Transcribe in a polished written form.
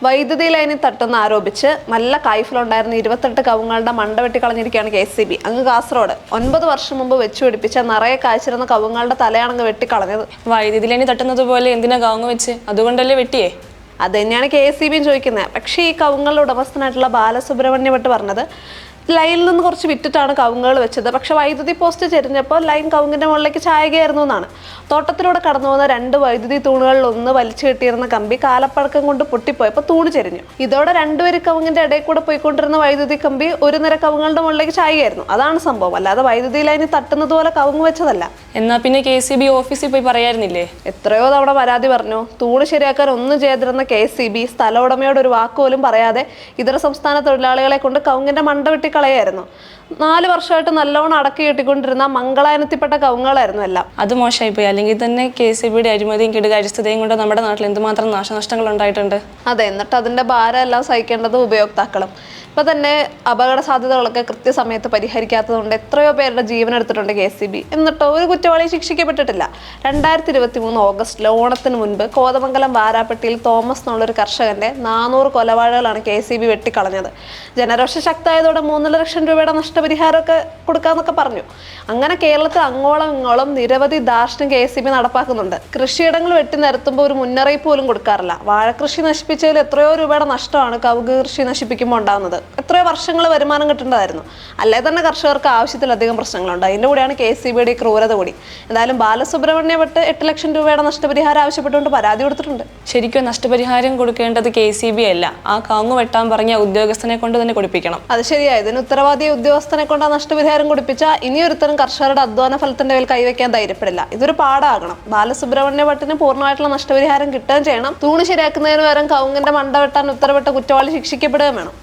വൈദ്യുതി ലൈനിൽ തട്ടെന്ന് ആരോപിച്ച് നല്ല കായ്ഫലുണ്ടായിരുന്ന 28 കവുങ്ങളുടെ മണ്ട വെട്ടി കളഞ്ഞിരിക്കുകയാണ് KCB. അങ്ങ് കാസർഗോഡ് 9 വർഷം മുമ്പ് വെച്ചു പിടിപ്പിച്ച നിറയെ കായ്ച്ചിരുന്ന കവുങ്ങളുടെ തലയാണങ്ങ് വെട്ടിക്കളഞ്ഞത്. വൈദ്യുതി ലൈനിൽ തട്ടുന്നത് പോലെ എന്തിനാ കവുങ്ങ് വെച്ച്? അതുകൊണ്ടല്ലേ വെട്ടിയേ? അത് തന്നെയാണ് KCB ചോദിക്കുന്നത്. പക്ഷേ ഈ കവുങ്ങളുടെ ഉടമസ്ഥനായിട്ടുള്ള ബാലസുബ്രഹ്മണ്യ ഭട്ട് പറഞ്ഞത് ലൈനിൽ നിന്ന് കുറച്ച് വിറ്റിട്ടാണ് കവുങ്ങുകൾ വെച്ചത്. പക്ഷെ വൈദ്യുതി പോസ്റ്റ് ചെരിഞ്ഞപ്പോൾ ലൈൻ കവുങ്ങിന്റെ മുകളിലേക്ക് ചായുകയായിരുന്നു എന്നാണ്. തോട്ടത്തിലൂടെ കടന്നു പോകുന്ന 2 വൈദ്യുതി തൂണുകളിൽ ഒന്ന് വലിച്ചു കെട്ടിയിരുന്ന കമ്പി കാലപ്പഴക്കം കൊണ്ട് പൊട്ടിപ്പോയപ്പോൾ തൂണ് ചെരിഞ്ഞു. ഇതോടെ 2 വരി കവുങ്ങിന്റെ ഇടയിൽ കൂടെ പോയിക്കൊണ്ടിരുന്ന വൈദ്യുതി കമ്പി ഒരു നിര കവുങ്ങളുടെ മുകളിലേക്ക് ചായുകയായിരുന്നു. അതാണ് സംഭവം, അല്ലാതെ വൈദ്യുതി ലൈനിൽ തട്ടുന്നത് പോലെ കവുങ്ങ് വെച്ചതല്ല. എന്നാ പിന്നെ KCB ഓഫീസിൽ പോയി പറയായിരുന്നില്ലേ? എത്രയോ തവണ പരാതി പറഞ്ഞു. തൂണ് ശരിയാക്കാൻ ഒന്നും ചെയ്തിരുന്ന KCB സ്ഥല ഉടമയോട് ഒരു വാക്കുപോലും പറയാതെ ഇതര സംസ്ഥാന തൊഴിലാളികളെ കൊണ്ട് കവുങ്ങിന്റെ മണ്ട വെട്ടി കളയായിരുന്നു. 4 വർഷമായിട്ട് നല്ലോണം അടക്കി കെട്ടിക്കൊണ്ടിരുന്ന മംഗളായനത്തിൽപ്പെട്ട കവുങ്ങളായിരുന്നു എല്ലാം. അത് മോശമായിപ്പോയി. അല്ലെങ്കിൽ തന്നെ KCBയുടെ അഴിമതിയും കെടുകാര്യസ്ഥതയും കൊണ്ട് നമ്മുടെ നാട്ടിൽ എന്തുമാത്രം നാശനഷ്ടങ്ങൾ ഉണ്ടായിട്ടുണ്ട്. അതെ, എന്നിട്ട് അതിന്റെ ഭാരം എല്ലാം സഹിക്കേണ്ടത് ഉപയോക്താക്കളും. ഇപ്പൊ തന്നെ അപകട സാധ്യതകളൊക്കെ കൃത്യസമയത്ത് പരിഹരിക്കാത്തതുകൊണ്ട് എത്രയോ പേരുടെ ജീവൻ എടുത്തിട്ടുണ്ട് KCB. എന്നിട്ടോ ഒരു കുറ്റവാളി ശിക്ഷിക്കപ്പെട്ടിട്ടില്ല. 2023 ഓഗസ്റ്റിൽ ഓണത്തിന് മുൻപ് കോതമംഗലം വാരാപ്പെട്ടിയിൽ തോമസ് എന്നുള്ളൊരു കർഷകന്റെ 400 കൊലവാഴകളാണ് KCB വെട്ടിക്കളഞ്ഞത്. ജനരോഷം ശക്തമായതോടെ 3.5 ലക്ഷം രൂപയുടെ നഷ്ടപരിഹാരമൊക്കെ കൊടുക്കാന്നൊക്കെ പറഞ്ഞു. അങ്ങനെ കേരളത്തിൽ അങ്ങോളം ഇങ്ങോളം നിരവധി ദാർഷ്ട്യം KCB നടപ്പാക്കുന്നുണ്ട്. കൃഷിയിടങ്ങൾ വെട്ടി നിരത്തുമ്പോൾ ഒരു മുന്നറിയിപ്പ് പോലും കൊടുക്കാറില്ല. വാഴകൃഷി നശിപ്പിച്ചതിൽ എത്രയോ രൂപയുടെ നഷ്ടമാണ് കവുങ്ങ് കൃഷി നശിപ്പിക്കുമ്പോൾ ഉണ്ടാകുന്നത്. എത്രയോ വർഷങ്ങൾ വരുമാനം കിട്ടേണ്ടതായിരുന്നു. അല്ലേ തന്നെ കർഷകർക്ക് ആവശ്യത്തിലധികം പ്രശ്നങ്ങളുണ്ട്. അതിൻ്റെ കൂടെയാണ് KCBയുടെ ക്രൂരത കൂടി. എന്തായാലും ബാലസുബ്രഹ്മണ്യ ഭട്ട് 8 ലക്ഷം രൂപയുടെ നഷ്ടപരിഹാരം ആവശ്യപ്പെട്ടുകൊണ്ട് പരാതി കൊടുത്തിട്ടുണ്ട്. ശരിക്കും നഷ്ടപരിഹാരം കൊടുക്കേണ്ടത് KCB അല്ല, ആ കവുങ്ങ് വെട്ടാൻ പറഞ്ഞ ഉദ്യോഗസ്ഥനെ കൊണ്ട് തന്നെ കൊടുപ്പിക്കണം. അത് ശരിയായി. ഇതിന് ഉത്തരവാദിയ ഉദ്യോഗസ്ഥനെ കൊണ്ട് ആ നഷ്ടപരിഹാരം കൊടുപ്പിച്ചാൽ ഇനിയൊരുത്തരും കർഷകരുടെ അധ്വാന ഫലത്തിന്റെ മേൽ കൈവയ്ക്കാൻ ധൈര്യപ്പെടില്ല. ഇതൊരു പാടാകണം. ബാലസുബ്രഹ്മണ്യ ഭട്ടിന് പൂർണ്ണമായിട്ടുള്ള നഷ്ടപരിഹാരം കിട്ടുകയും ചെയ്യണം. തൂണ് ശരിയാക്കുന്നതിന് പകരം കവുങ്ങിന്റെ മണ്ട വെട്ടാൻ ഉത്തരവിട്ട കുറ്റവാളി ശിക്ഷിക്കപ്പെടുകയും വേണം.